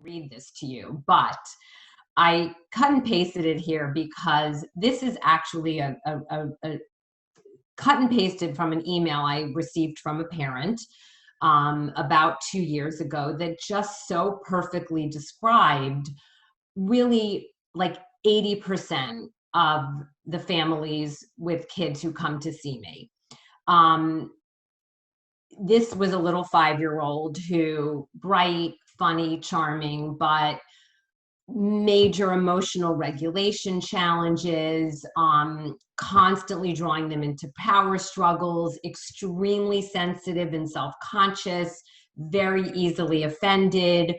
read this to you, but I cut and pasted it here because this is actually a cut and pasted from an email I received from a parent about 2 years ago that just so perfectly described really like 80% of the families with kids who come to see me. This was a little 5-year-old who, bright, funny, charming, but major emotional regulation challenges, constantly drawing them into power struggles, extremely sensitive and self-conscious, very easily offended,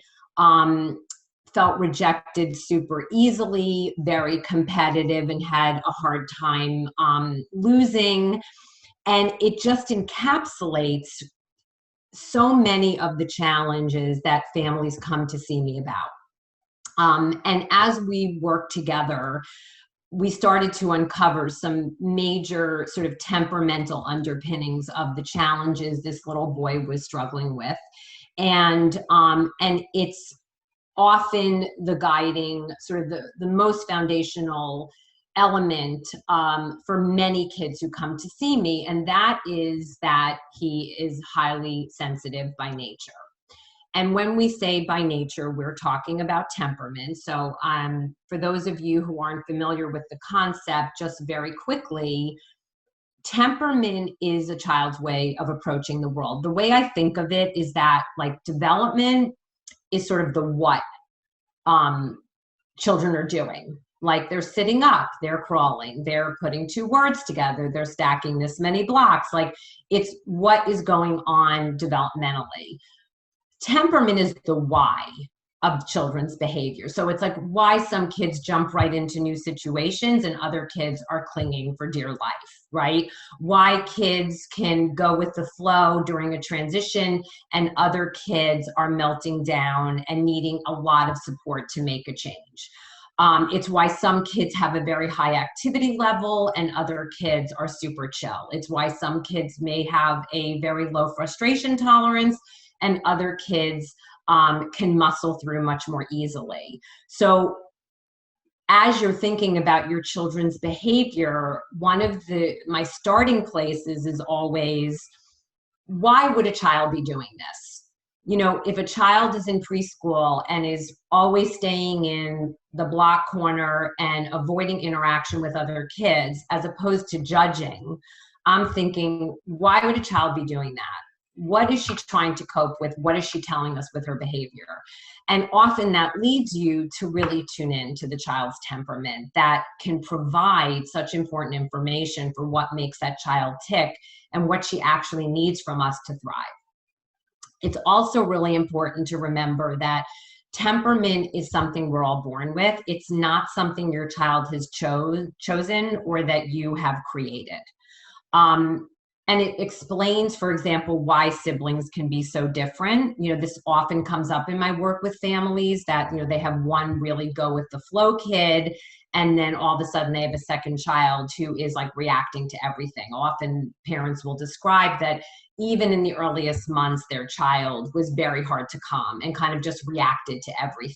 felt rejected super easily, very competitive, and had a hard time losing. And it just encapsulates so many of the challenges that families come to see me about. And as we worked together, we started to uncover some major sort of temperamental underpinnings of the challenges this little boy was struggling with. And it's often the guiding, sort of the most foundational element for many kids who come to see me, and that is that he is highly sensitive by nature. And when we say by nature, we're talking about temperament. So for those of you who aren't familiar with the concept, just very quickly, temperament is a child's way of approaching the world. The way I think of it is that like development is sort of the what children are doing. Like they're sitting up, they're crawling, they're putting 2 words together, they're stacking this many blocks. Like it's what is going on developmentally. Temperament is the why of children's behavior. So it's like why some kids jump right into new situations and other kids are clinging for dear life, right? Why kids can go with the flow during a transition and other kids are melting down and needing a lot of support to make a change. It's why some kids have a very high activity level and other kids are super chill. It's why some kids may have a very low frustration tolerance and other kids can muscle through much more easily. So as you're thinking about your children's behavior, one of my starting places is always, why would a child be doing this? You know, if a child is in preschool and is always staying in the block corner and avoiding interaction with other kids, as opposed to judging, I'm thinking, why would a child be doing that? What is she trying to cope with? What is she telling us with her behavior? And often that leads you to really tune in to the child's temperament that can provide such important information for what makes that child tick and what she actually needs from us to thrive. It's also really important to remember that temperament is something we're all born with. It's not something your child has chosen or that you have created. And it explains, for example, why siblings can be so different. You know, this often comes up in my work with families that, you know, they have one really go with the flow kid, and then all of a sudden they have a second child who is like reacting to everything. Often parents will describe that even in the earliest months, their child was very hard to calm and kind of just reacted to everything.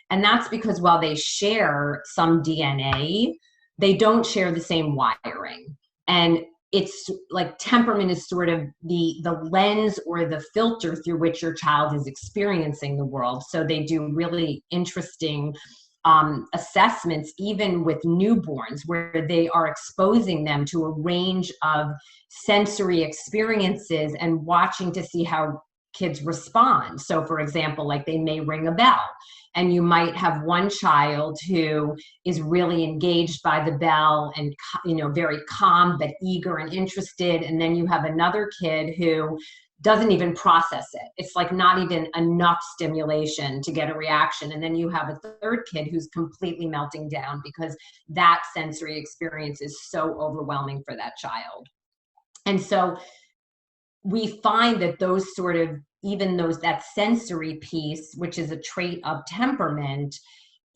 And that's because while they share some DNA, they don't share the same wiring. And it's like temperament is sort of the lens or the filter through which your child is experiencing the world. So they do really interesting assessments, even with newborns, where they are exposing them to a range of sensory experiences and watching to see how kids respond. So for example, like they may ring a bell, and you might have one child who is really engaged by the bell and, you know, very calm but eager and interested, and then you have another kid who doesn't even process it. It's like not even enough stimulation to get a reaction. And then you have a third kid who's completely melting down because that sensory experience is so overwhelming for that child. And so we find that those sort of, even that sensory piece, which is a trait of temperament,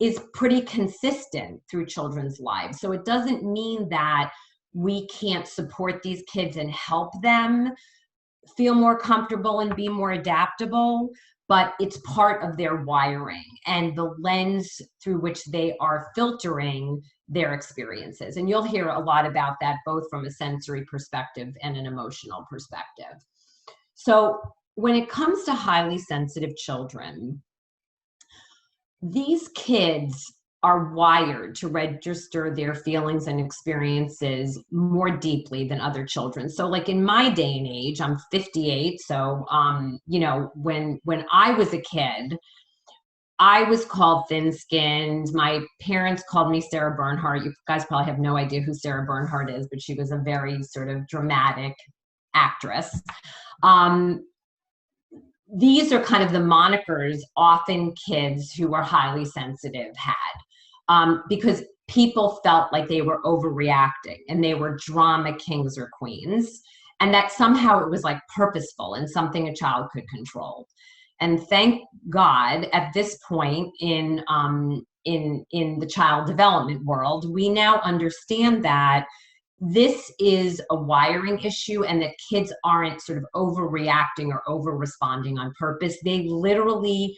is pretty consistent through children's lives. So it doesn't mean that we can't support these kids and help them feel more comfortable and be more adaptable. but it's part of their wiring and the lens through which they are filtering their experiences. And you'll hear a lot about that, both from a sensory perspective and an emotional perspective. So when it comes to highly sensitive children, these kids are wired to register their feelings and experiences more deeply than other children. So like in my day and age, I'm 58. So, you know, when I was a kid, I was called thin-skinned. My parents called me Sarah Bernhardt. You guys probably have no idea who Sarah Bernhardt is, but she was a very sort of dramatic actress. These are kind of the monikers often kids who were highly sensitive had, because people felt like they were overreacting and they were drama kings or queens, and that somehow it was like purposeful and something a child could control. And thank God at this point in the child development world, we now understand that this is a wiring issue and that kids aren't sort of overreacting or over-responding on purpose. They literally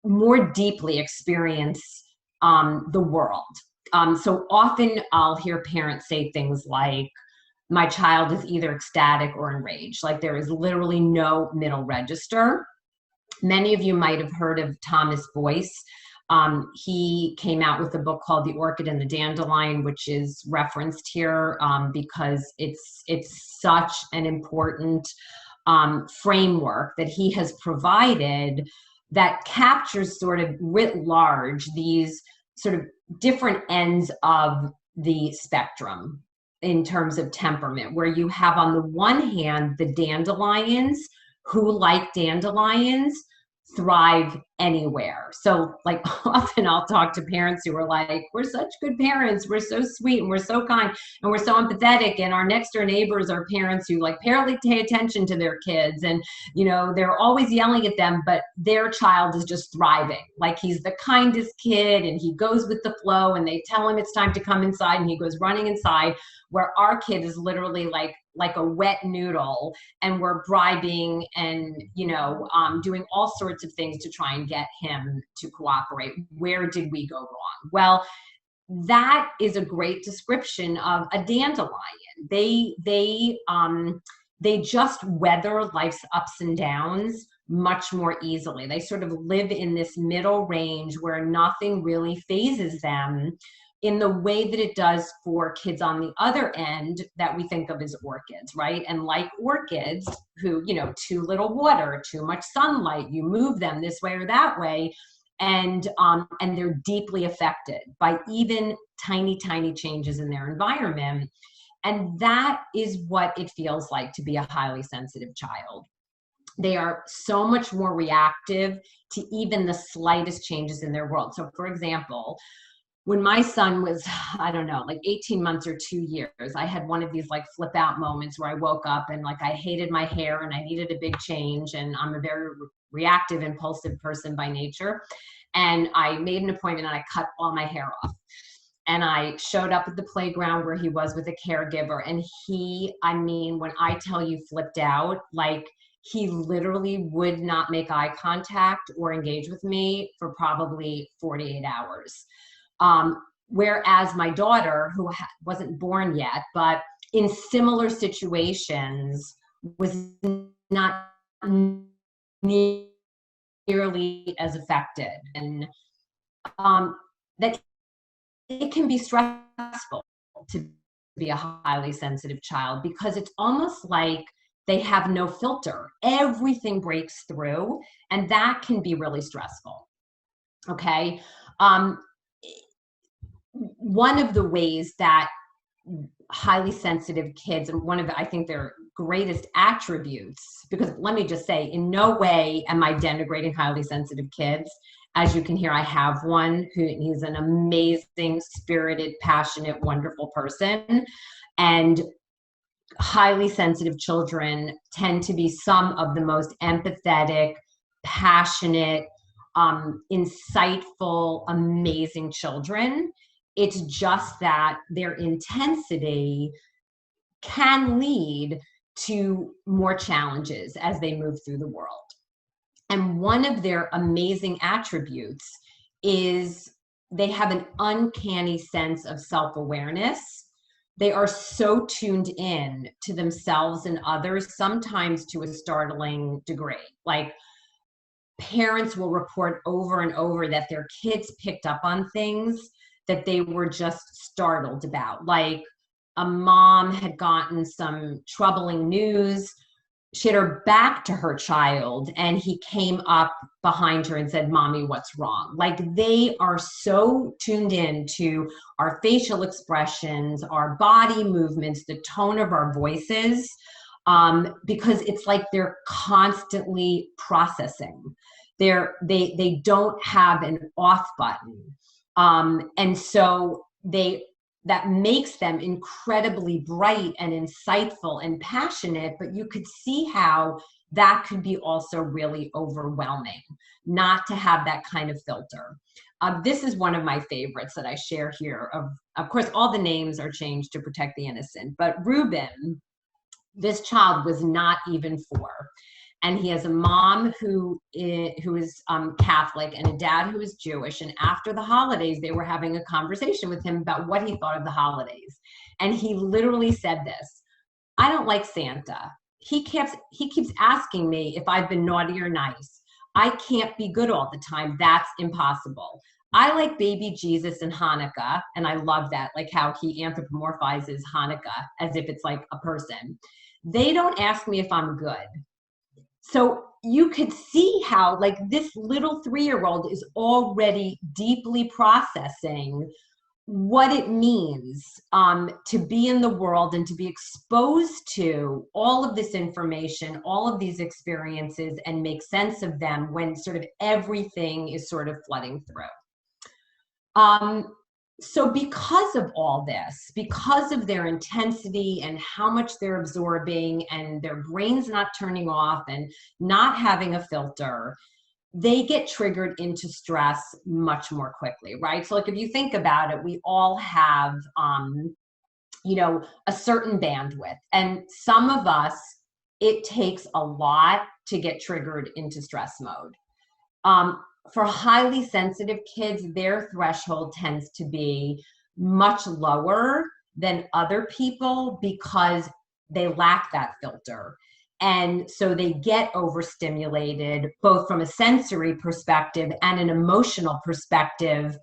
more deeply experience the world. So often I'll hear parents say things like, my child is either ecstatic or enraged. Like there is literally no middle register. Many of you might have heard of Thomas Boyce. He came out with a book called The Orchid and the Dandelion, which is referenced here because it's such an important framework that he has provided that captures sort of writ large these sort of different ends of the spectrum in terms of temperament, where you have on the one hand the dandelions who, like dandelions, thrive anywhere. So like often I'll talk to parents who are like, we're such good parents, we're so sweet and we're so kind and we're so empathetic, and our next door neighbors are parents who like barely pay attention to their kids, and you know they're always yelling at them, but their child is just thriving. Like he's the kindest kid and he goes with the flow, and they tell him it's time to come inside and he goes running inside, where our kid is literally like a wet noodle, and we're bribing and, you know, doing all sorts of things to try and get him to cooperate. Where did we go wrong? Well, that is a great description of a dandelion. They just weather life's ups and downs much more easily. They sort of live in this middle range where nothing really phases them in the way that it does for kids on the other end that we think of as orchids, right? And like orchids who, you know, too little water, too much sunlight, you move them this way or that way, and they're deeply affected by even tiny, tiny changes in their environment. And that is what it feels like to be a highly sensitive child. They are so much more reactive to even the slightest changes in their world. So for example, when my son was, I don't know, like 18 months or 2 years, I had one of these like flip out moments where I woke up and like I hated my hair and I needed a big change, and I'm a very reactive, impulsive person by nature. And I made an appointment and I cut all my hair off. And I showed up at the playground where he was with a caregiver, and he, I mean, when I tell you flipped out, like he literally would not make eye contact or engage with me for probably 48 hours. Whereas my daughter, who wasn't born yet, but in similar situations, was not nearly as affected. And that it can be stressful to be a highly sensitive child, because it's almost like they have no filter. Everything breaks through, and that can be really stressful. Okay. One of the ways that highly sensitive kids, and one of the, I think their greatest attributes, because let me just say, in no way am I denigrating highly sensitive kids. As you can hear, I have one he's an amazing, spirited, passionate, wonderful person. And highly sensitive children tend to be some of the most empathetic, passionate, insightful, amazing children. It's just that their intensity can lead to more challenges as they move through the world. And one of their amazing attributes is they have an uncanny sense of self-awareness. They are so tuned in to themselves and others, sometimes to a startling degree. Like, parents will report over and over that their kids picked up on things that they were just startled about. Like, a mom had gotten some troubling news. She had her back to her child, and he came up behind her and said, "Mommy, what's wrong?" Like, they are so tuned in to our facial expressions, our body movements, the tone of our voices, because it's like they're constantly processing. They don't have an off button. And so that makes them incredibly bright and insightful and passionate, but you could see how that could be also really overwhelming, not to have that kind of filter. This is one of my favorites that I share here. Of course, all the names are changed to protect the innocent, but Reuben, this child was not even 4. And he has a mom who is Catholic and a dad who is Jewish. And after the holidays, they were having a conversation with him about what he thought of the holidays. And he literally said this: "I don't like Santa. He keeps asking me if I've been naughty or nice. I can't be good all the time. That's impossible. I like baby Jesus and Hanukkah." And I love that, like how he anthropomorphizes Hanukkah as if it's like a person. "They don't ask me if I'm good." So you could see how, like, this little 3-year-old is already deeply processing what it means to be in the world and to be exposed to all of this information, all of these experiences, and make sense of them when sort of everything is sort of flooding through. So because of all this, because of their intensity and how much they're absorbing and their brain's not turning off and not having a filter, they get triggered into stress much more quickly, right? So like, if you think about it, we all have, a certain bandwidth, and some of us, it takes a lot to get triggered into stress mode. For highly sensitive kids, their threshold tends to be much lower than other people because they lack that filter. And so they get overstimulated, both from a sensory perspective and an emotional perspective,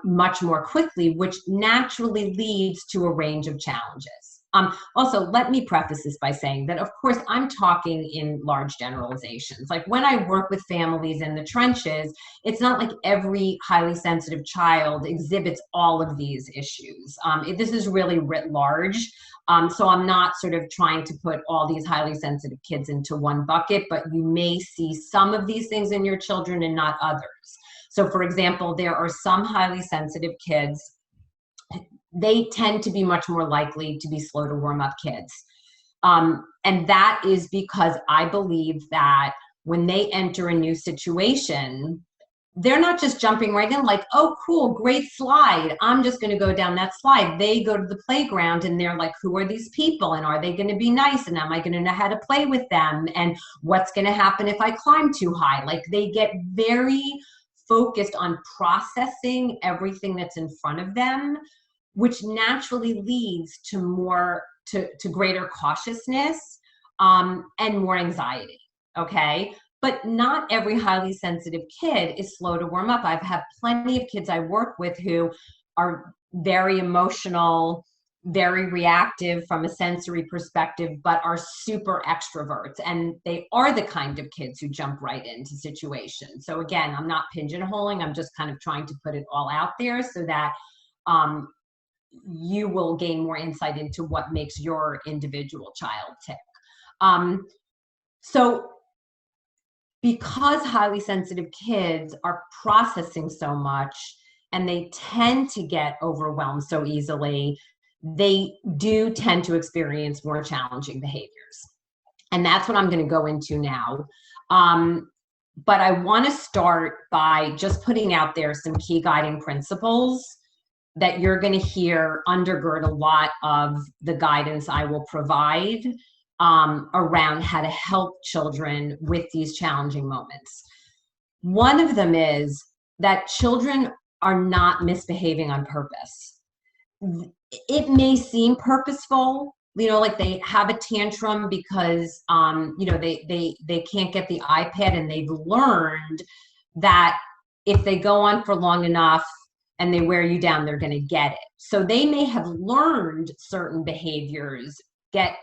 much more quickly, which naturally leads to a range of challenges. Also, let me preface this by saying that, of course, I'm talking in large generalizations. Like, when I work with families in the trenches, it's not like every highly sensitive child exhibits all of these issues. This is really writ large. So I'm not sort of trying to put all these highly sensitive kids into one bucket, but you may see some of these things in your children and not others. So, for example, there are some highly sensitive kids. They tend to be much more likely to be slow to warm up kids. And that is because I believe that when they enter a new situation, they're not just jumping right in like, "Oh, cool, great slide, I'm just going to go down that slide." They go to the playground and they're like, "Who are these people? And are they going to be nice? And am I going to know how to play with them? And what's going to happen if I climb too high?" Like, they get very focused on processing everything that's in front of them, which naturally leads to greater cautiousness and more anxiety. Okay. But not every highly sensitive kid is slow to warm up. I've had plenty of kids I work with who are very emotional, very reactive from a sensory perspective, but are super extroverts. And they are the kind of kids who jump right into situations. So again, I'm not pigeonholing. I'm just kind of trying to put it all out there so that you will gain more insight into what makes your individual child tick. So because highly sensitive kids are processing so much and they tend to get overwhelmed so easily, they do tend to experience more challenging behaviors. And that's what I'm going to go into now. But I want to start by just putting out there some key guiding principles that you're going to hear undergird a lot of the guidance I will provide. around how to help children with these challenging moments. One of them is that children are not misbehaving on purpose. It may seem purposeful, like they have a tantrum because they can't get the iPad, and they've learned that if they go on for long enough and they wear you down, they're going to get it. So they may have learned certain behaviors, get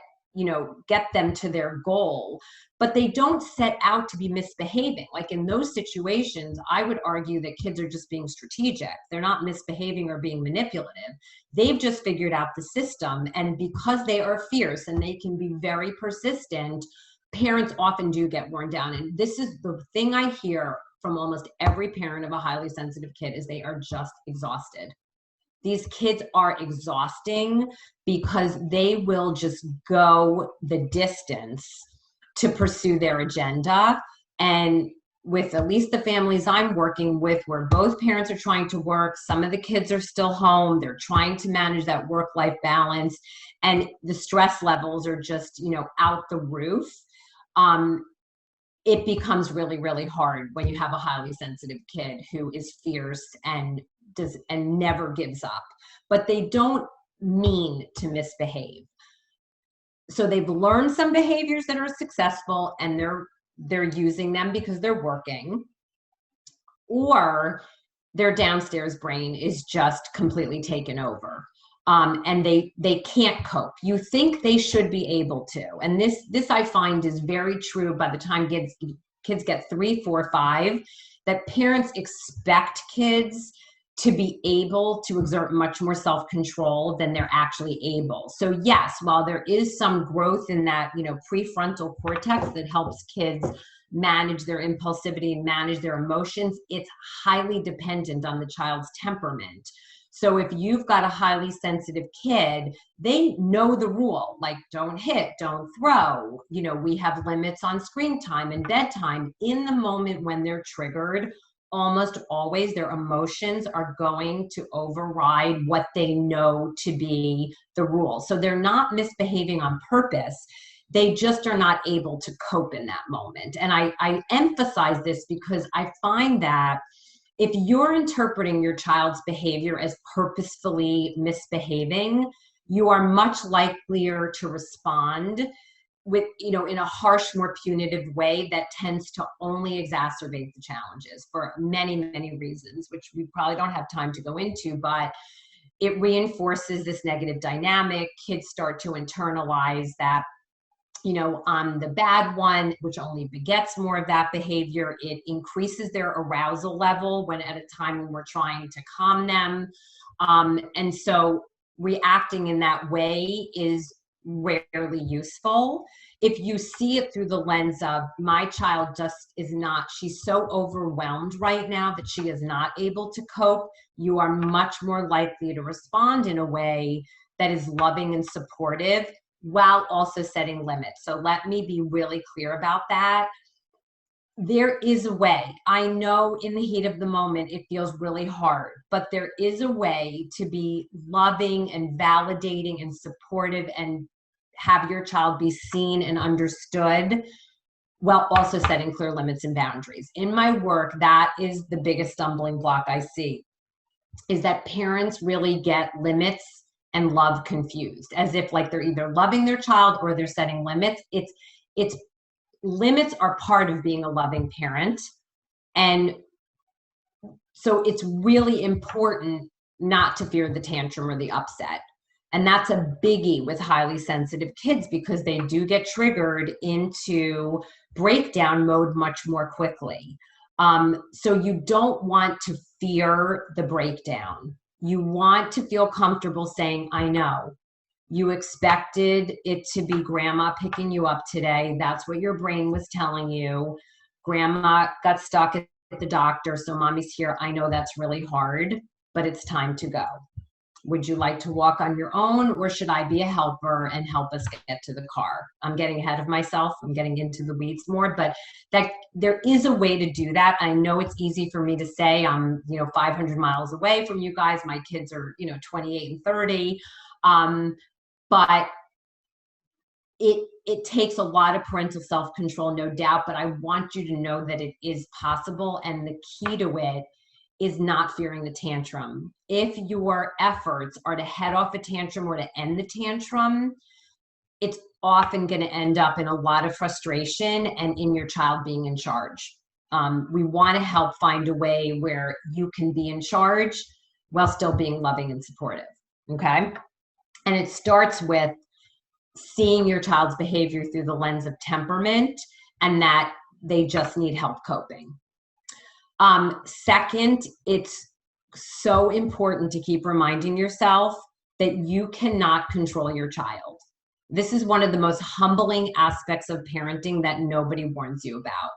them to their goal, but they don't set out to be misbehaving. Like in those situations, I would argue that kids are just being strategic. They're not misbehaving or being manipulative. They've just figured out the system. And because they are fierce and they can be very persistent, parents often do get worn down. And this is the thing I hear from almost every parent of a highly sensitive kid, is they are just exhausted. These kids are exhausting because they will just go the distance to pursue their agenda. And with at least the families I'm working with, where both parents are trying to work, some of the kids are still home, they're trying to manage that work-life balance, and the stress levels are just, out the roof. It becomes really, really hard when you have a highly sensitive kid who is fierce and never gives up, but they don't mean to misbehave. So they've learned some behaviors that are successful, and they're using them because they're working, or their downstairs brain is just completely taken over. And they can't cope. You think they should be able to. And this I find is very true by the time kids get 3, 4, 5, that parents expect kids to be able to exert much more self-control than they're actually able. So yes, while there is some growth in that, prefrontal cortex that helps kids manage their impulsivity and manage their emotions, it's highly dependent on the child's temperament. So if you've got a highly sensitive kid, they know the rule, like don't hit, don't throw. We have limits on screen time and bedtime. In the moment when they're triggered, almost always their emotions are going to override what they know to be the rule. So they're not misbehaving on purpose. They just are not able to cope in that moment. And I emphasize this because I find that if you're interpreting your child's behavior as purposefully misbehaving, you are much likelier to respond with, in a harsh, more punitive way that tends to only exacerbate the challenges for many, many reasons, which we probably don't have time to go into, but it reinforces this negative dynamic. Kids start to internalize that, I'm the bad one, which only begets more of that behavior. It increases their arousal level when at a time when we're trying to calm them. And so reacting in that way is rarely useful. If you see it through the lens of my child just is not, she's so overwhelmed right now that she is not able to cope, you are much more likely to respond in a way that is loving and supportive while also setting limits. So let me be really clear about that. There is a way. I know in the heat of the moment, it feels really hard, but there is a way to be loving and validating and supportive and have your child be seen and understood while also setting clear limits and boundaries. In my work, that is the biggest stumbling block I see, is that parents really get limits and love confused, as if like they're either loving their child or they're setting limits. It's limits are part of being a loving parent. And so it's really important not to fear the tantrum or the upset. And that's a biggie with highly sensitive kids because they do get triggered into breakdown mode much more quickly. So you don't want to fear the breakdown. You want to feel comfortable saying, I know. You expected it to be grandma picking you up today. That's what your brain was telling you. Grandma got stuck at the doctor, so mommy's here. I know that's really hard, but it's time to go. Would you like to walk on your own, or should I be a helper and help us get to the car? I'm getting ahead of myself. I'm getting into the weeds more, but that there is a way to do that. I know it's easy for me to say. I'm, 500 miles away from you guys. My kids are, 28 and 30. But it takes a lot of parental self-control, no doubt, but I want you to know that it is possible. And the key to it is not fearing the tantrum. If your efforts are to head off a tantrum or to end the tantrum, it's often going to end up in a lot of frustration and in your child being in charge. We want to help find a way where you can be in charge while still being loving and supportive. Okay. And it starts with seeing your child's behavior through the lens of temperament and that they just need help coping. Second, it's so important to keep reminding yourself that you cannot control your child. This is one of the most humbling aspects of parenting that nobody warns you about.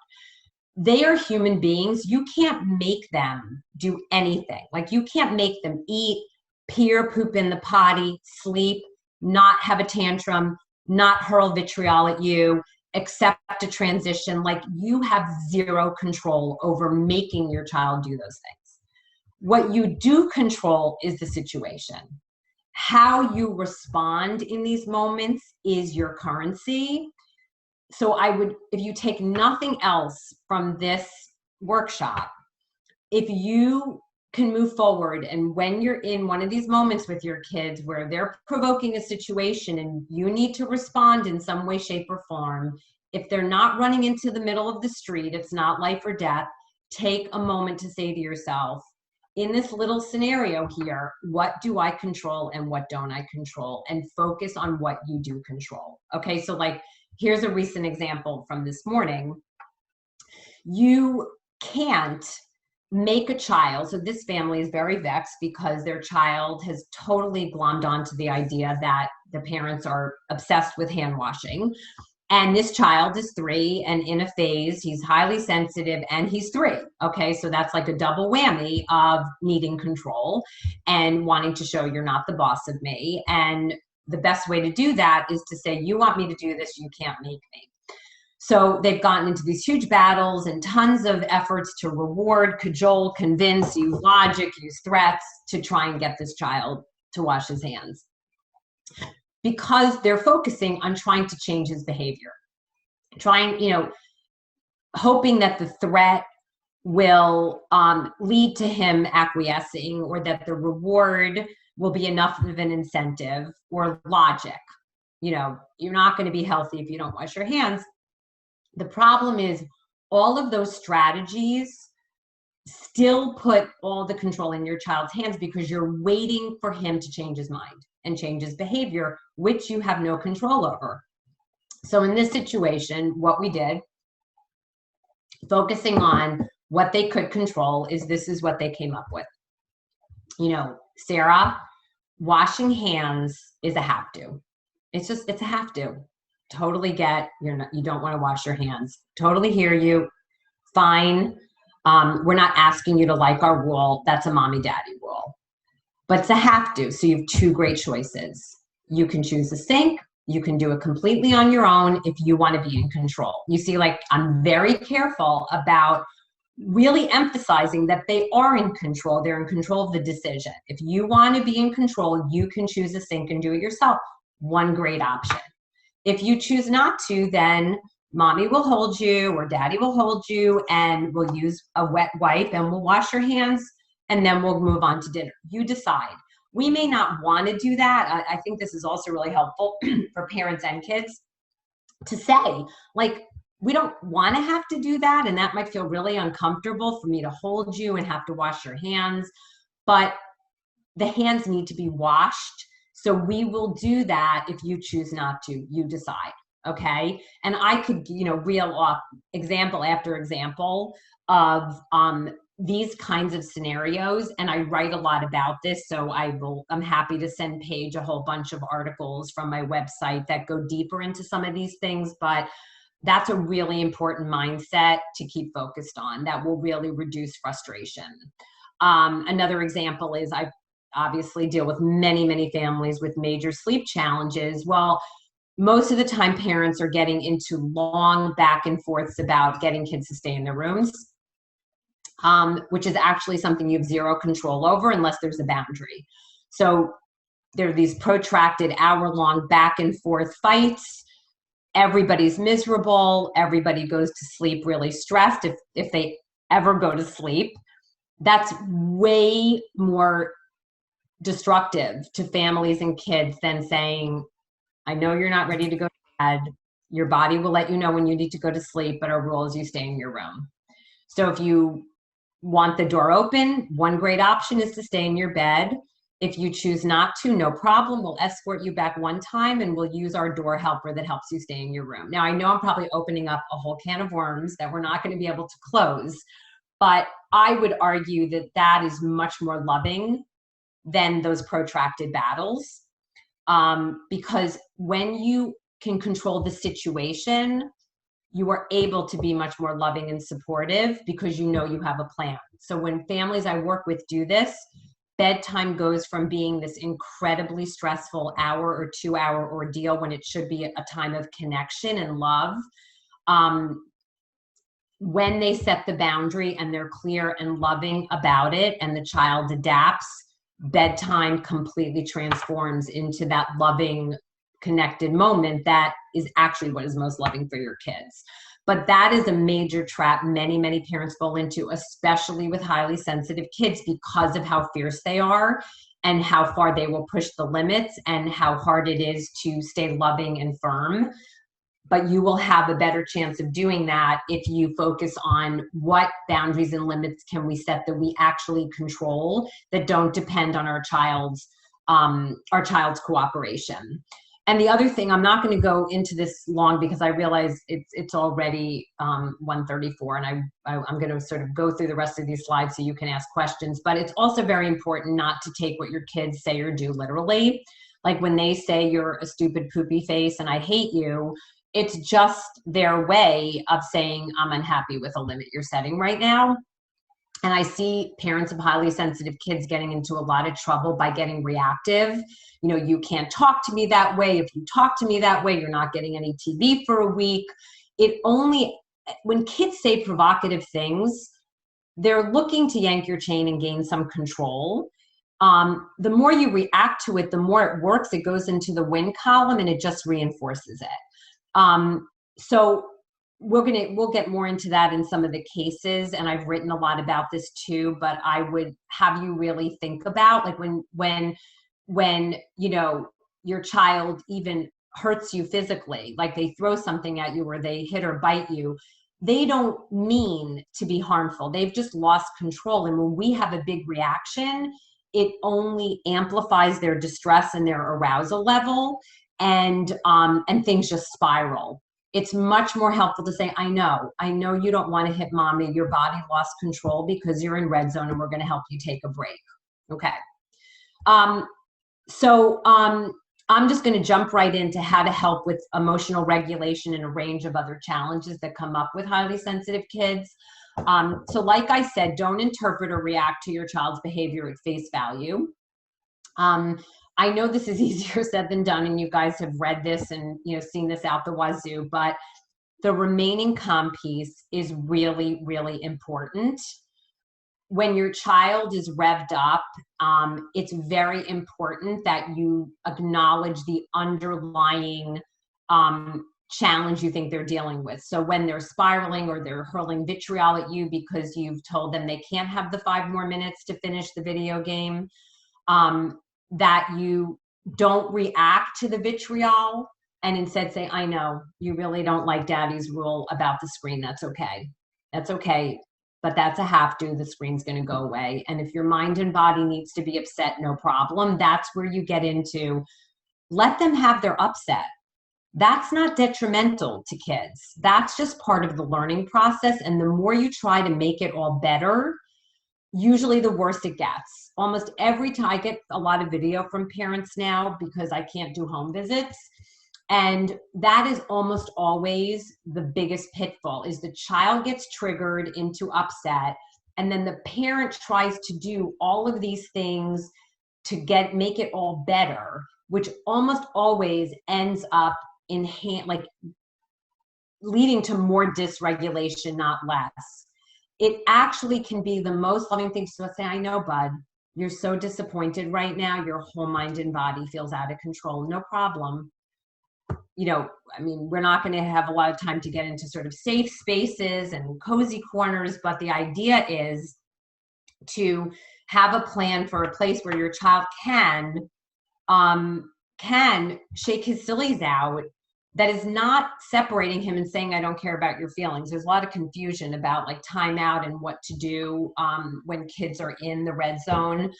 They are human beings. You can't make them do anything. Like, you can't make them eat, pee or poop in the potty, sleep, not have a tantrum, not hurl vitriol at you, accept a transition. Like, you have zero control over making your child do those things. What you do control is the situation. How you respond in these moments is your currency. So I would, if you take nothing else from this workshop, if you can move forward, and when you're in one of these moments with your kids where they're provoking a situation and you need to respond in some way, shape, or form, if they're not running into the middle of the street, it's not life or death, take a moment to say to yourself, in this little scenario here, what do I control and what don't I control? And focus on what you do control. Okay, so like, here's a recent example from this morning. You can't make a child, so this family is very vexed because their child has totally glommed onto the idea that the parents are obsessed with hand washing. And this child is 3 and in a phase, he's highly sensitive and he's 3. Okay, so that's like a double whammy of needing control and wanting to show you're not the boss of me. And the best way to do that is to say, you want me to do this, you can't make me. So they've gotten into these huge battles and tons of efforts to reward, cajole, convince, use logic, use threats to try and get this child to wash his hands, because they're focusing on trying to change his behavior, hoping that the threat will lead to him acquiescing, or that the reward will be enough of an incentive, or logic. You're not going to be healthy if you don't wash your hands. The problem is all of those strategies still put all the control in your child's hands, because you're waiting for him to change his mind and change his behavior, which you have no control over. So in this situation, what we did, focusing on what they could control, this is what they came up with. Sarah, washing hands is a have to. It's a have to. Totally get you don't want to wash your hands. Totally hear you. Fine. We're not asking you to like our rule. That's a mommy daddy rule. But it's a have to. So you have 2 great choices. You can choose a sink. You can do it completely on your own if you want to be in control. You see, like, I'm very careful about really emphasizing that they are in control. They're in control of the decision. If you want to be in control, you can choose a sink and do it yourself. One great option. If you choose not to, then mommy will hold you or daddy will hold you, and we'll use a wet wipe and we'll wash your hands, and then we'll move on to dinner. You decide. We may not want to do that. I think this is also really helpful for parents and kids to say, like, we don't want to have to do that, and that might feel really uncomfortable for me to hold you and have to wash your hands, but the hands need to be washed. So we will do that if you choose not to. You decide, okay? And I could, reel off example after example of these kinds of scenarios, and I write a lot about this, so I'm happy to send Paige a whole bunch of articles from my website that go deeper into some of these things, but that's a really important mindset to keep focused on that will really reduce frustration. Another example is I obviously deal with many, many families with major sleep challenges. Well, most of the time parents are getting into long back and forths about getting kids to stay in their rooms, which is actually something you have zero control over unless there's a boundary. So there are these protracted hour-long back and forth fights. everybody's miserable. Everybody goes to sleep really stressed if they ever go to sleep. That's way more destructive to families and kids than saying, I know you're not ready to go to bed. Your body will let you know when you need to go to sleep, but our rule is you stay in your room. So if you want the door open, one great option is to stay in your bed. If you choose not to, no problem. We'll escort you back one time and we'll use our door helper that helps you stay in your room. Now, I know I'm probably opening up a whole can of worms that we're not going to be able to close, but I would argue that that is much more loving than those protracted battles. Because when you can control the situation, you are able to be much more loving and supportive because you know you have a plan. So when families I work with do this, bedtime goes from being this incredibly stressful hour or 2 hour ordeal when it should be a time of connection and love. When they set the boundary and they're clear and loving about it and the child adapts, bedtime completely transforms into that loving, connected moment that is actually what is most loving for your kids. But that is a major trap many, many parents fall into, especially with highly sensitive kids, because of how fierce they are and how far they will push the limits and how hard it is to stay loving and firm. But you will have a better chance of doing that if you focus on what boundaries and limits can we set that we actually control, that don't depend on our child's cooperation. And the other thing, I'm not going to go into this long because I realize it's already 1:34, and I'm going to sort of go through the rest of these slides so you can ask questions. But it's also very important not to take what your kids say or do literally. Like when they say you're a stupid poopy face and I hate you, it's just their way of saying I'm unhappy with a limit you're setting right now. And I see parents of highly sensitive kids getting into a lot of trouble by getting reactive. You know, you can't talk to me that way. If you talk to me that way, you're not getting any TV for a week. When kids say provocative things, they're looking to yank your chain and gain some control. The more you react to it, the more it works. It goes into the win column and it just reinforces it. So we'll get more into that in some of the cases, and I've written a lot about this too, but I would have you really think about, like, when you know your child even hurts you physically, like they throw something at you or they hit or bite you, they don't mean to be harmful. They've just lost control. And when we have a big reaction, it only amplifies their distress and their arousal level, and things just spiral. It's much more helpful to say, I know you don't want to hit mommy. Your body lost control because you're in red zone and we're going to help you take a break. Okay. So I'm just going to jump right into how to help with emotional regulation and a range of other challenges that come up with highly sensitive kids. So like I said, don't interpret or react to your child's behavior at face value. I know this is easier said than done, and you guys have read this and seen this out the wazoo, but the remaining calm piece is really, really important. When your child is revved up, it's very important that you acknowledge the underlying challenge you think they're dealing with. So when they're spiraling or they're hurling vitriol at you because you've told them they can't have the 5 more minutes to finish the video game, that you don't react to the vitriol and instead say, I know you really don't like daddy's rule about the screen. That's okay. That's okay. But that's a have to. The screen's going to go away. And if your mind and body needs to be upset, no problem. That's where you get into, let them have their upset. That's not detrimental to kids. That's just part of the learning process. And the more you try to make it all better, usually the worse it gets. Almost every time, I get a lot of video from parents now because I can't do home visits. And that is almost always the biggest pitfall, is the child gets triggered into upset. And then the parent tries to do all of these things to make it all better, which almost always ends up leading to more dysregulation, not less. It actually can be the most loving thing to say, I know, bud, you're so disappointed right now. Your whole mind and body feels out of control. No problem. I mean, we're not going to have a lot of time to get into sort of safe spaces and cozy corners, but the idea is to have a plan for a place where your child can shake his sillies out, that is not separating him and saying, I don't care about your feelings. There's a lot of confusion about like timeout and what to do when kids are in the red zone,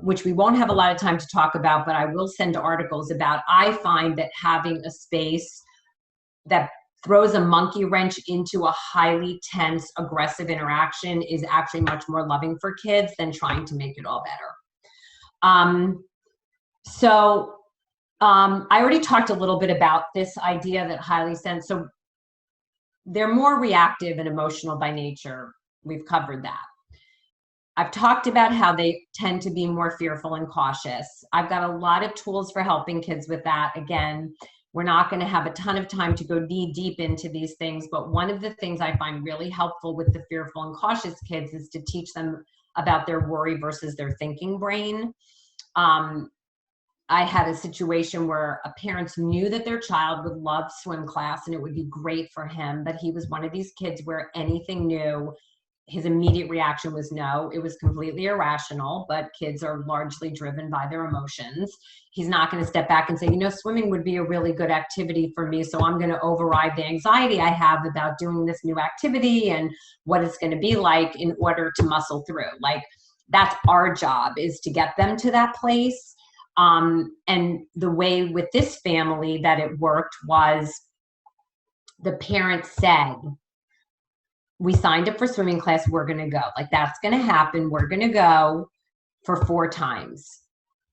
which we won't have a lot of time to talk about, but I will send articles about. I find that having a space that throws a monkey wrench into a highly tense, aggressive interaction is actually much more loving for kids than trying to make it all better. I already talked a little bit about this idea that highly sensitive, so they're more reactive and emotional by nature. We've covered that. I've talked about how they tend to be more fearful and cautious. I've got a lot of tools for helping kids with that. Again, we're not going to have a ton of time to go knee deep into these things, but one of the things I find really helpful with the fearful and cautious kids is to teach them about their worry versus their thinking brain. I had a situation where parents knew that their child would love swim class and it would be great for him, but he was one of these kids where anything new, his immediate reaction was no. It was completely irrational, but kids are largely driven by their emotions. He's not going to step back and say, swimming would be a really good activity for me, so I'm going to override the anxiety I have about doing this new activity and what it's going to be like in order to muscle through. Like, that's our job, is to get them to that place. And the way with this family that it worked was the parents said, we signed up for swimming class, we're going to go. Like, that's going to happen. We're going to go for 4 times.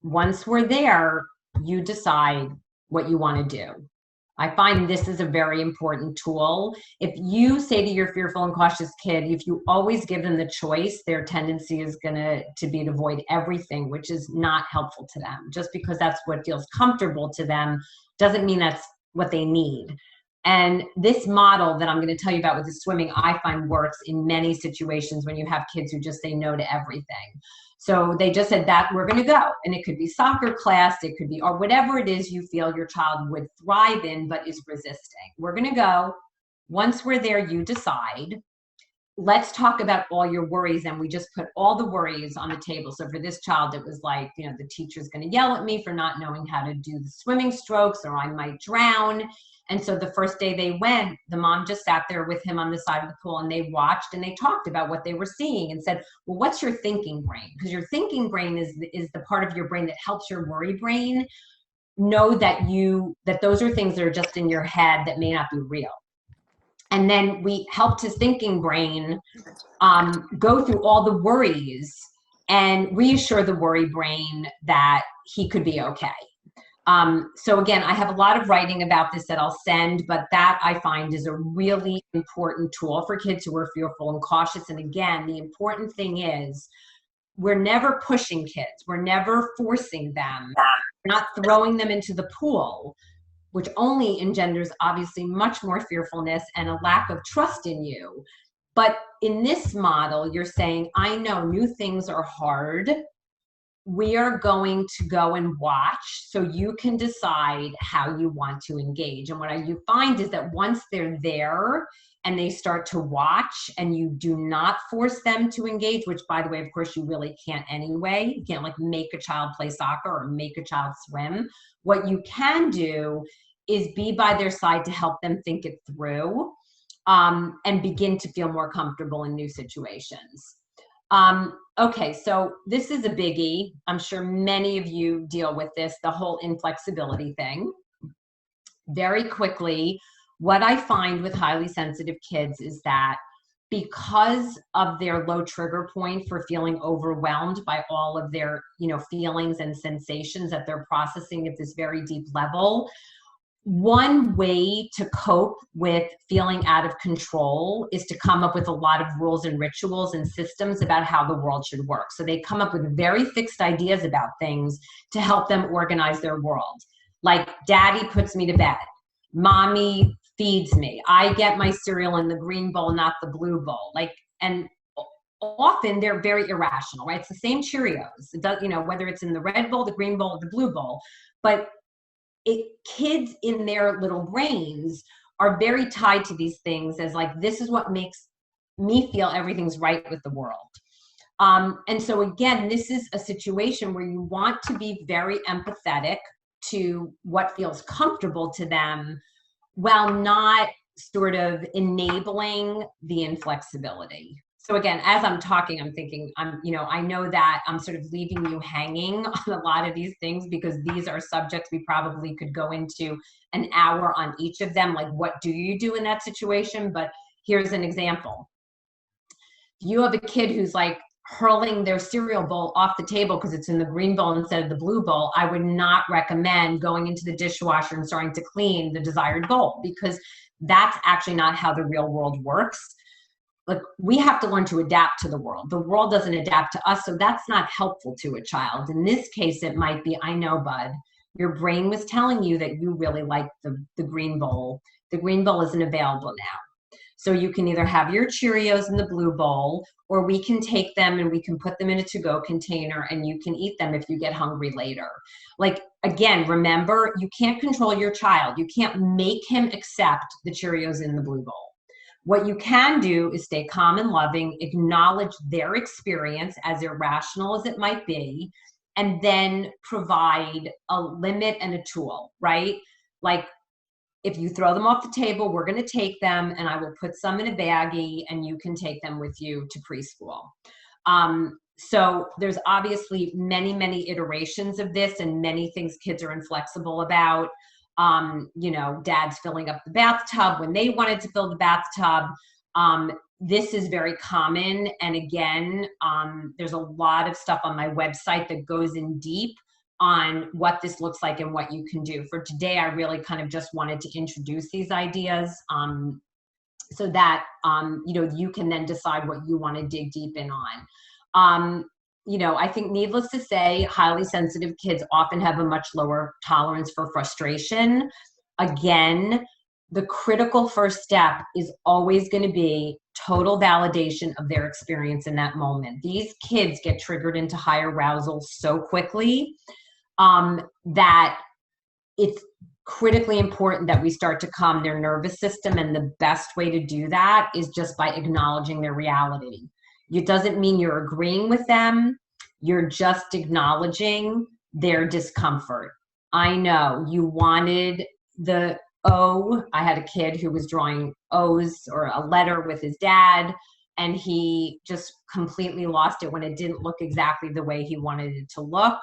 Once we're there, you decide what you want to do. I find this is a very important tool. If you say to your fearful and cautious kid, if you always give them the choice, their tendency is going to be to avoid everything, which is not helpful to them. Just because that's what feels comfortable to them doesn't mean that's what they need. And this model that I'm going to tell you about with the swimming, I find works in many situations when you have kids who just say no to everything. So they just said that we're going to go, and it could be soccer class, it could be, or whatever it is you feel your child would thrive in but is resisting. We're going to go. Once we're there, you decide. Let's talk about all your worries. And we just put all the worries on the table. So for this child, it was like, the teacher's going to yell at me for not knowing how to do the swimming strokes, or I might drown. And so the first day they went, the mom just sat there with him on the side of the pool, and they watched and they talked about what they were seeing and said, well, what's your thinking brain? Because your thinking brain is the part of your brain that helps your worry brain know that those are things that are just in your head that may not be real. And then we helped his thinking brain go through all the worries and reassure the worry brain that he could be okay. So again, I have a lot of writing about this that I'll send, but that I find is a really important tool for kids who are fearful and cautious. And again, the important thing is we're never pushing kids. We're never forcing them. We're not throwing them into the pool, which only engenders obviously much more fearfulness and a lack of trust in you. But in this model, you're saying, I know new things are hard. We are going to go and watch so you can decide how you want to engage. And what you find is that once they're there and they start to watch and you do not force them to engage, which by the way, of course, you really can't anyway. You can't like make a child play soccer or make a child swim. What you can do is be by their side to help them think it through and begin to feel more comfortable in new situations. Okay, so this is a biggie. I'm sure many of you deal with this, the whole inflexibility thing. Very quickly, what I find with highly sensitive kids is that because of their low trigger point for feeling overwhelmed by all of their, feelings and sensations that they're processing at this very deep level, one way to cope with feeling out of control is to come up with a lot of rules and rituals and systems about how the world should work. So they come up with very fixed ideas about things to help them organize their world. Like, daddy puts me to bed. Mommy feeds me. I get my cereal in the green bowl, not the blue bowl. And often they're very irrational, right? It's the same Cheerios. It does, whether it's in the red bowl, the green bowl, or the blue bowl. But kids in their little brains are very tied to these things as like, this is what makes me feel everything's right with the world. And so again, this is a situation where you want to be very empathetic to what feels comfortable to them while not sort of enabling the inflexibility. So again, as I'm talking, I'm thinking, I know that I'm sort of leaving you hanging on a lot of these things because these are subjects we probably could go into an hour on each of them. Like, what do you do in that situation? But here's an example. You have a kid who's like hurling their cereal bowl off the table because it's in the green bowl instead of the blue bowl. I would not recommend going into the dishwasher and starting to clean the desired bowl, because that's actually not how the real world works. Like, we have to learn to adapt to the world. The world doesn't adapt to us, so that's not helpful to a child. In this case, it might be, I know, bud, your brain was telling you that you really like the green bowl. The green bowl isn't available now. So you can either have your Cheerios in the blue bowl, or we can take them and we can put them in a to-go container and you can eat them if you get hungry later. Like, again, remember, you can't control your child. You can't make him accept the Cheerios in the blue bowl. What you can do is stay calm and loving, acknowledge their experience, as irrational as it might be, and then provide a limit and a tool, right? Like, if you throw them off the table, we're going to take them and I will put some in a baggie and you can take them with you to preschool. So there's obviously many, many iterations of this and many things kids are inflexible about. Dad's filling up the bathtub when they wanted to fill the bathtub. This is very common. And again, there's a lot of stuff on my website that goes in deep on what this looks like and what you can do. For today, I really kind of just wanted to introduce these ideas so that, you can then decide what you want to dig deep in on. I think, needless to say, highly sensitive kids often have a much lower tolerance for frustration. Again, the critical first step is always going to be total validation of their experience in that moment. These kids get triggered into high arousal so quickly that it's critically important that we start to calm their nervous system. And the best way to do that is just by acknowledging their reality. It doesn't mean you're agreeing with them. You're just acknowledging their discomfort. I know you wanted the O. I had a kid who was drawing O's or a letter with his dad, and he just completely lost it when it didn't look exactly the way he wanted it to look.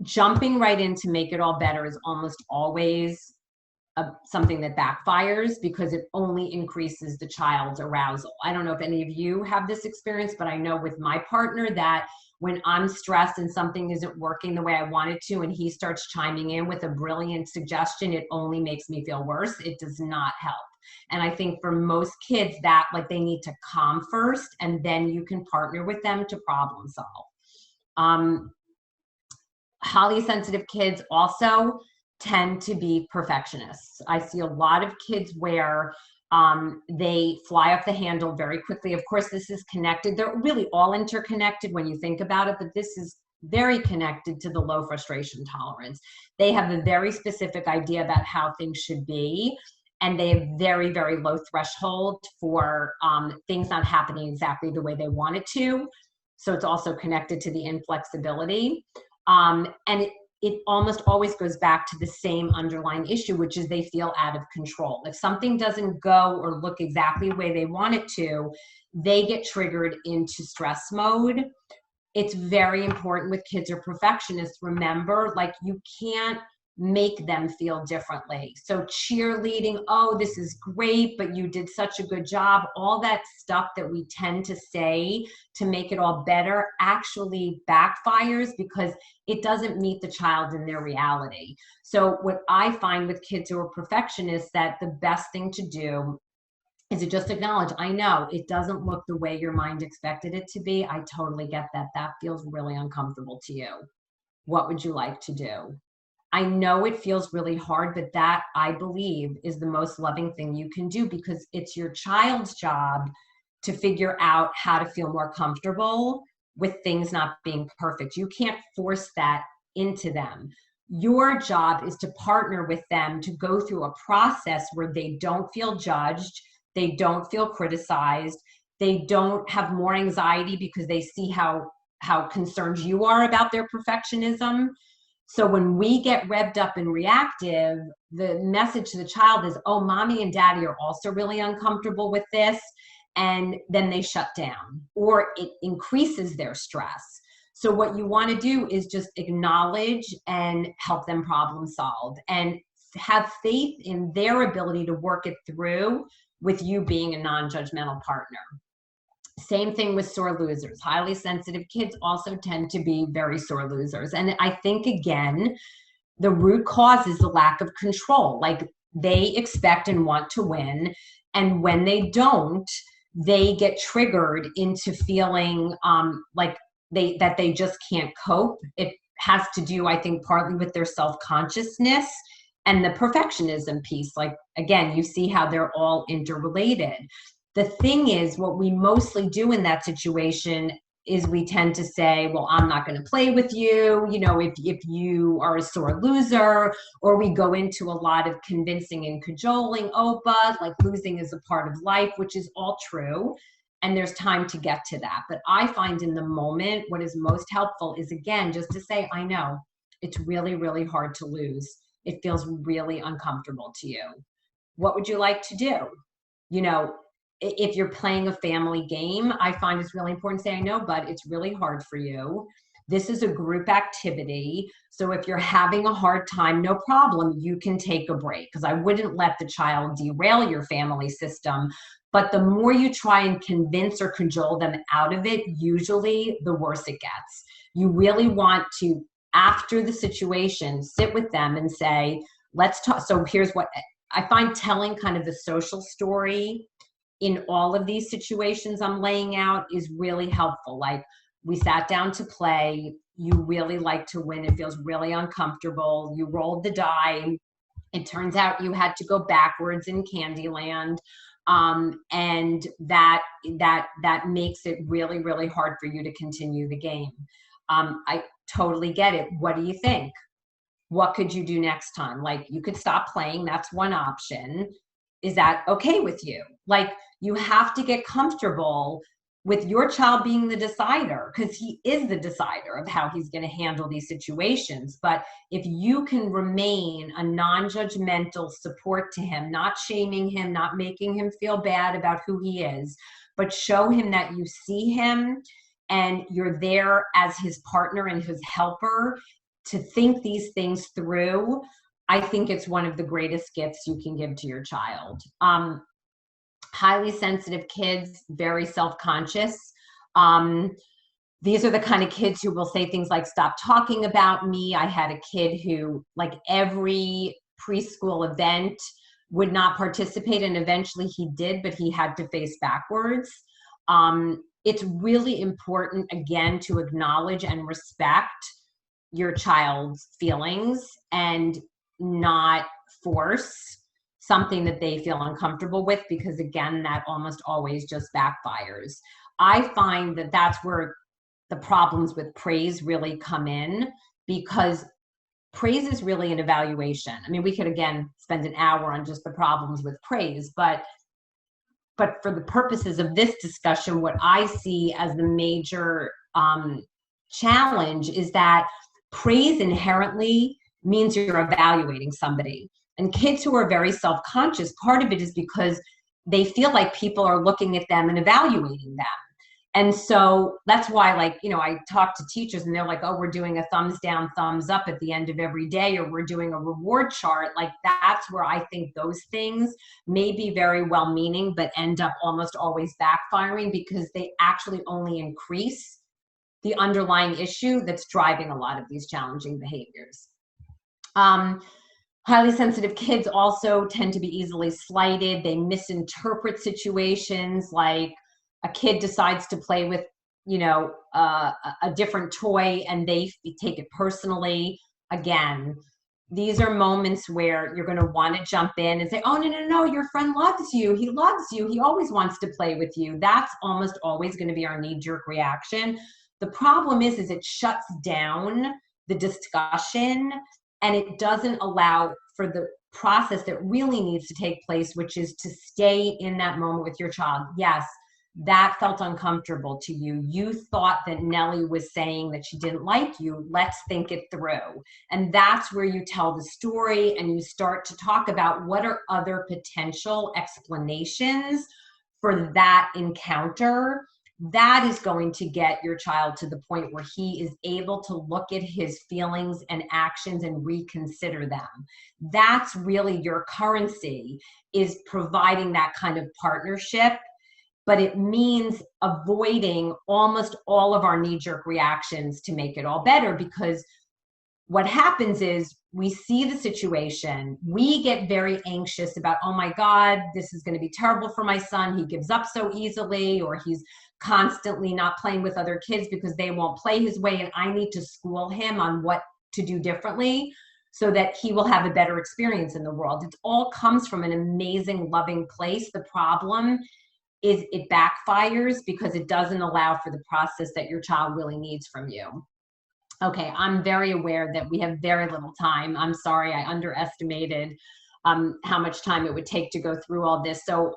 Jumping right in to make it all better is almost always something that backfires because it only increases the child's arousal. I don't know if any of you have this experience, but I know with my partner that when I'm stressed and something isn't working the way I want it to, and he starts chiming in with a brilliant suggestion, it only makes me feel worse. It does not help. And I think for most kids that they need to calm first, and then you can partner with them to problem solve. Highly sensitive kids also tend to be perfectionists. I see a lot of kids where they fly off the handle very quickly. Of course, this is connected. They're really all interconnected when you think about it, but this is very connected to the low frustration tolerance. They have a very specific idea about how things should be, and they have very, very low threshold for things not happening exactly the way they want it to. So it's also connected to the inflexibility. And it almost always goes back to the same underlying issue, which is they feel out of control. If something doesn't go or look exactly the way they want it to, they get triggered into stress mode. It's very important with kids or perfectionists. Remember, you can't make them feel differently. So cheerleading, oh, this is great, but you did such a good job. All that stuff that we tend to say to make it all better actually backfires because it doesn't meet the child in their reality. So what I find with kids who are perfectionists, that the best thing to do is to just acknowledge, I know it doesn't look the way your mind expected it to be. I totally get that. That feels really uncomfortable to you. What would you like to do? I know it feels really hard, but that, I believe, is the most loving thing you can do, because it's your child's job to figure out how to feel more comfortable with things not being perfect. You can't force that into them. Your job is to partner with them to go through a process where they don't feel judged, they don't feel criticized, they don't have more anxiety because they see how concerned you are about their perfectionism. So when we get revved up and reactive, the message to the child is, oh, mommy and daddy are also really uncomfortable with this. And then they shut down, or it increases their stress. So what you want to do is just acknowledge and help them problem solve and have faith in their ability to work it through with you being a non-judgmental partner. Same thing with sore losers. Highly sensitive kids also tend to be very sore losers. And I think, again, the root cause is the lack of control. Like, they expect and want to win. And when they don't, they get triggered into feeling like that they just can't cope. It has to do, I think, partly with their self-consciousness and the perfectionism piece. Like, again, you see how they're all interrelated. The thing is, what we mostly do in that situation is we tend to say, well, I'm not going to play with you, if you are a sore loser, or we go into a lot of convincing and cajoling, oh, but like, losing is a part of life, which is all true. And there's time to get to that. But I find in the moment, what is most helpful is, again, just to say, I know it's really, really hard to lose. It feels really uncomfortable to you. What would you like to do? If you're playing a family game, I find it's really important to say, I know, but it's really hard for you. This is a group activity. So if you're having a hard time, no problem, you can take a break, because I wouldn't let the child derail your family system. But the more you try and convince or cajole them out of it, usually the worse it gets. You really want to, after the situation, sit with them and say, let's talk. So here's what I find: telling kind of the social story in all of these situations I'm laying out is really helpful. Like, we sat down to play, you really like to win, it feels really uncomfortable, you rolled the die, it turns out you had to go backwards in Candyland, and that makes it really, really hard for you to continue the game. I totally get it. What do you think? What could you do next time? Like, you could stop playing, that's one option. Is that okay with you? Like, you have to get comfortable with your child being the decider, because he is the decider of how he's going to handle these situations. But if you can remain a non-judgmental support to him, not shaming him, not making him feel bad about who he is, but show him that you see him and you're there as his partner and his helper to think these things through, I think it's one of the greatest gifts you can give to your child. Highly sensitive kids, very self-conscious. These are the kind of kids who will say things like, stop talking about me. I had a kid who, like, every preschool event would not participate, and eventually he did, but he had to face backwards. It's really important, again, to acknowledge and respect your child's feelings and not force something that they feel uncomfortable with, because, again, that almost always just backfires. I find that that's where the problems with praise really come in, because praise is really an evaluation. I mean, we could, again, spend an hour on just the problems with praise, but for the purposes of this discussion, what I see as the major challenge is that praise inherently means you're evaluating somebody. And kids who are very self-conscious, part of it is because they feel like people are looking at them and evaluating them. And so that's why, like, I talk to teachers and they're like, oh, we're doing a thumbs down, thumbs up at the end of every day, or we're doing a reward chart. Like, that's where I think those things may be very well-meaning, but end up almost always backfiring, because they actually only increase the underlying issue that's driving a lot of these challenging behaviors. Highly sensitive kids also tend to be easily slighted. They misinterpret situations. Like, a kid decides to play with, a different toy, and they take it personally. Again, these are moments where you're going to want to jump in and say, oh, no, your friend loves you. He loves you. He always wants to play with you. That's almost always going to be our knee-jerk reaction. The problem is it shuts down the discussion, and it doesn't allow for the process that really needs to take place, which is to stay in that moment with your child. Yes, that felt uncomfortable to you. You thought that Nellie was saying that she didn't like you. Let's think it through. And that's where you tell the story and you start to talk about what are other potential explanations for that encounter. That is going to get your child to the point where he is able to look at his feelings and actions and reconsider them. That's really your currency, is providing that kind of partnership. But it means avoiding almost all of our knee-jerk reactions to make it all better, because what happens is we see the situation, we get very anxious about, oh my God, this is going to be terrible for my son. He gives up so easily, or he's constantly not playing with other kids because they won't play his way, and I need to school him on what to do differently so that he will have a better experience in the world. It all comes from an amazing, loving place. The problem is it backfires because it doesn't allow for the process that your child really needs from you. Okay, I'm very aware that we have very little time. I'm sorry, I underestimated how much time it would take to go through all this. So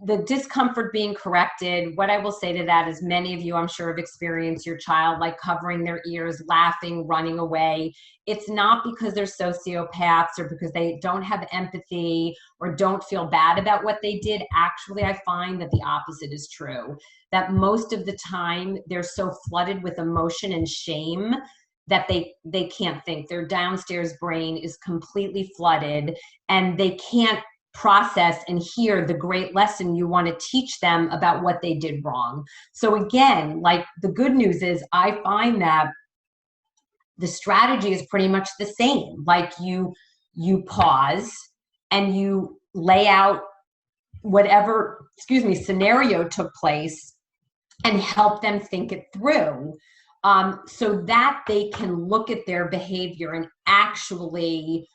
the discomfort being corrected, what I will say to that is, many of you, I'm sure, have experienced your child like covering their ears, laughing, running away. It's not because they're sociopaths or because they don't have empathy or don't feel bad about what they did. Actually, I find that the opposite is true, that most of the time they're so flooded with emotion and shame that they can't think. Their downstairs brain is completely flooded and they can't process and hear the great lesson you want to teach them about what they did wrong. So again, like, the good news is I find that the strategy is pretty much the same. Like, you pause and you lay out whatever, scenario took place and help them think it through, so that they can look at their behavior and actually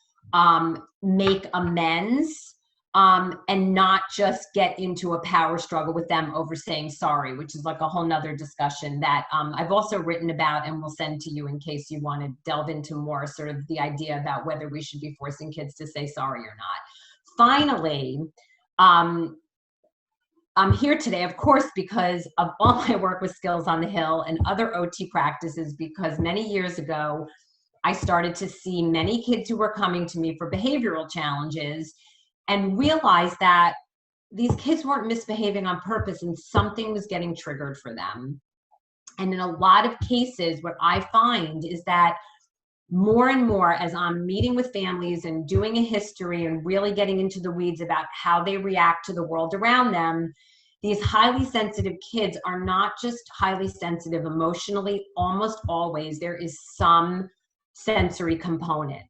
make amends, and not just get into a power struggle with them over saying sorry, which is like a whole nother discussion that I've also written about and will send to you in case you want to delve into more sort of the idea about whether we should be forcing kids to say sorry or not. Finally, I'm here today, of course, because of all my work with Skills on the Hill and other OT practices, because many years ago, I started to see many kids who were coming to me for behavioral challenges and realized that these kids weren't misbehaving on purpose and something was getting triggered for them. And in a lot of cases, what I find is that more and more, as I'm meeting with families and doing a history and really getting into the weeds about how they react to the world around them, these highly sensitive kids are not just highly sensitive emotionally. Almost always there is some sensory component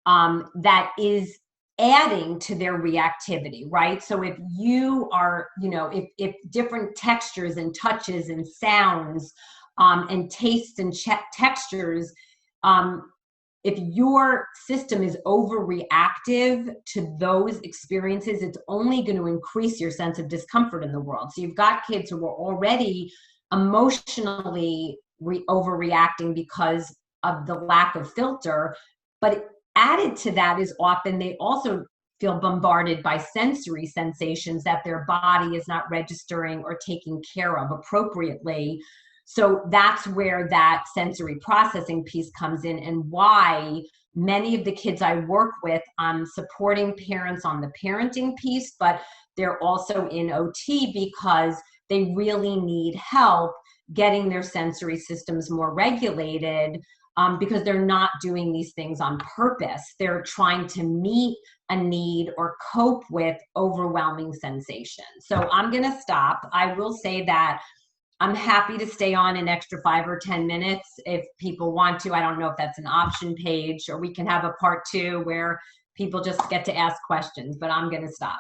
that is adding to their reactivity, right? So if you are, if different textures and touches and sounds and tastes and textures, if your system is overreactive to those experiences, it's only going to increase your sense of discomfort in the world. So you've got kids who are already emotionally overreacting because of the lack of filter, but added to that is often they also feel bombarded by sensory sensations that their body is not registering or taking care of appropriately. So that's where that sensory processing piece comes in, and why many of the kids I work with, I'm supporting parents on the parenting piece, but they're also in OT because they really need help getting their sensory systems more regulated, because they're not doing these things on purpose. They're trying to meet a need or cope with overwhelming sensation. So I'm going to stop. I will say that I'm happy to stay on an extra 5 or 10 minutes if people want to. I don't know if that's an option page, or we can have a part 2 where people just get to ask questions, but I'm going to stop.